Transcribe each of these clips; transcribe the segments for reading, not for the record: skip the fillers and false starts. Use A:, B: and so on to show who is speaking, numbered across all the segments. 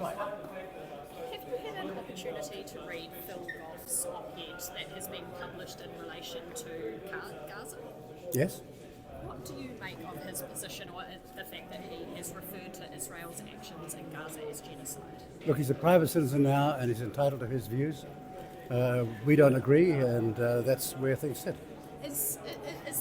A: Right.
B: Have you had an opportunity to read Phil Goff's op-ed that has been published in relation to Gaza?
A: Yes.
B: What do you make of his position or the fact that he has referred to Israel's actions in Gaza as genocide?
A: Look, he's a private citizen now and he's entitled to his views. We don't agree, and that's where things sit.
B: Is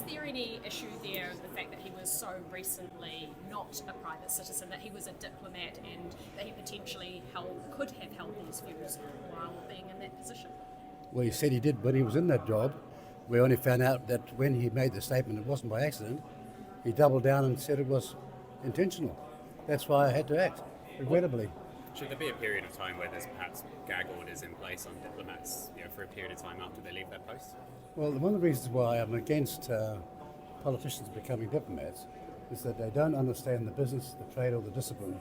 B: there any issue there, the fact that he was so recently not a private citizen, that he was a diplomat and that he potentially could have held these views while being in that position?
A: Well, he said he did when he was in that job. We only found out that when he made the statement, it wasn't by accident. He doubled down and said it was intentional. That's why I had to act, regrettably.
C: Should there be a period of time where there's perhaps gag orders in place on diplomats, for a period of time after they leave their posts?
A: Well, one of the reasons why I'm against politicians becoming diplomats is that they don't understand the business, the trade, or the discipline.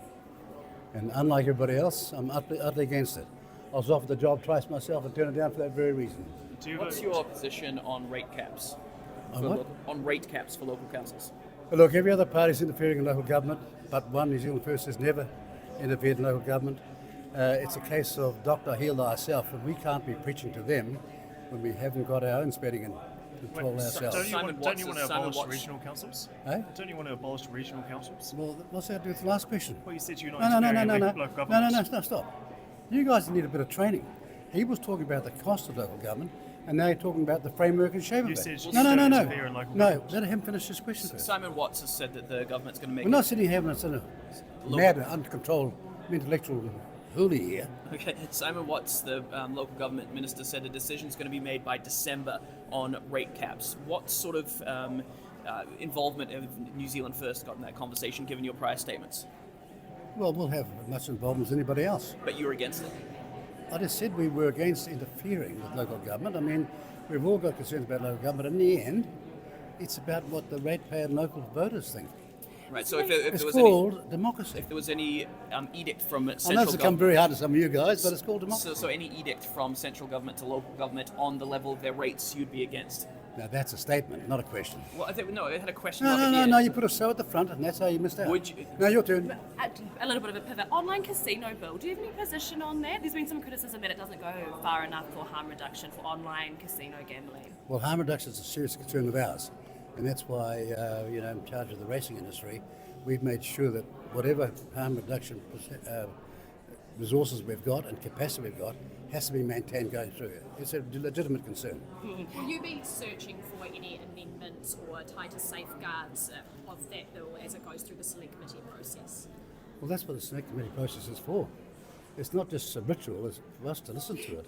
A: And unlike everybody else, I'm utterly against it. I was offered the job twice myself and turned it down for that very reason.
D: What's your position on rate caps? On rate caps for local councils?
A: Well, look, every other party's interfering in local government, but one, New Zealand First, has never interfered in local government. It's a case of doctor heal thyself, and we can't be preaching to them when we haven't got our own spending and control ourselves.
E: Don't you want to abolish regional councils?
A: Eh?
E: Don't you want to abolish regional councils?
A: Well, what's that to do with the last question?
E: Well, you said you're not
A: No,
E: interfering in local government.
A: no, stop. You guys need a bit of training. He was talking about the cost of local government, and now you're talking about the framework and shape of
E: You
A: it.
E: said you
A: No,
E: don't interfere in local
A: no.
E: government.
A: Let him finish his question first.
D: Simon Watts has said that the government's going to make
A: We're not sitting here having a sort of mad, uncontrolled intellectual hooly here.
D: Okay, Simon Watts, the local government minister, said a decision's going to be made by December on rate caps. What sort of involvement have New Zealand First got in that conversation, given your prior statements?
A: Well, we'll have as much involvement as anybody else.
D: But you're against it?
A: I just said we were against interfering with local government. I mean, we've all got concerns about local government. In the end, it's about what the ratepayer and local voters think.
D: Right, so if
A: It's
D: there was
A: called democracy.
D: if there was any edict from
A: I know
D: central
A: it's come
D: government...
A: very hard to some of you guys, but it's called democracy.
D: So any edict from central government to local government on the level of their rates, you'd be against?
A: Now, that's a statement, not a question.
D: Well, I had a question.
A: No, you put a so at the front, and that's how you missed out.
D: Would you-
A: Now, your turn.
F: A little bit of a pivot. Online casino bill. Do you have any position on that? There's been some criticism that it doesn't go far enough for harm reduction for online casino gambling.
A: Well, harm reduction is a serious concern of ours, and that's why, in charge of the racing industry, we've made sure that whatever harm reduction resources we've got and capacity we've got has to be maintained going through it. It's a legitimate concern.
B: Will you be searching for any amendments or tighter safeguards of that bill as it goes through the select committee process?
A: Well, that's what the select committee process is for. It's not just a ritual, it's for us to listen to it.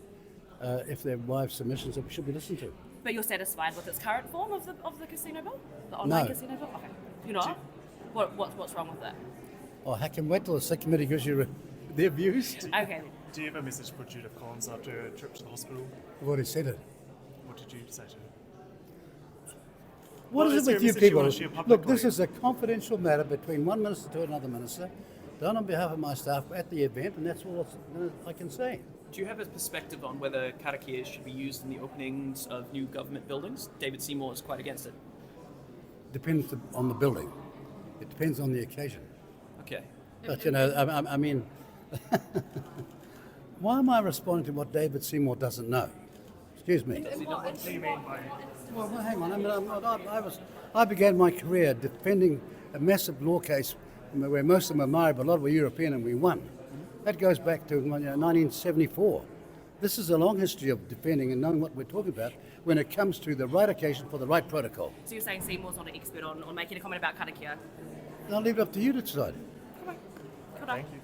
A: If there are wise submissions that we should be listened to.
F: But you're satisfied with its current form of the casino bill? The online
A: No.
F: casino bill? Okay. You're not? What's wrong with it?
A: Oh, I can wait till the select committee gives you their views.
F: Okay.
E: Do you have a message for Judith Collins after her trip to the hospital?
A: I've already said it.
E: What did you say to her?
A: What
E: Well,
A: is
E: is
A: it
E: there
A: with
E: a
A: you
E: message you
A: people?
E: want to share
A: Look,
E: publicly?
A: this is a confidential matter between one minister to another minister, done on behalf of my staff at the event, and that's all I can say.
D: Do you have a perspective on whether karakia should be used in the openings of new government buildings? David Seymour is quite against it.
A: Depends on the building. It depends on the occasion.
D: Okay.
A: But, I mean, why am I responding to what David Seymour doesn't know? Excuse me.
E: What do you mean by...
A: Well, hang on. I mean, I began my career defending a massive law case where most of them were married, but a lot were European, and we won. That goes back to 1974. This is a long history of defending and knowing what we're talking about when it comes to the right occasion for the right protocol.
F: So you're saying Seymour's not an expert on making a comment about karakia?
A: I'll leave it up to you to decide.
F: Good on.
E: Thank you.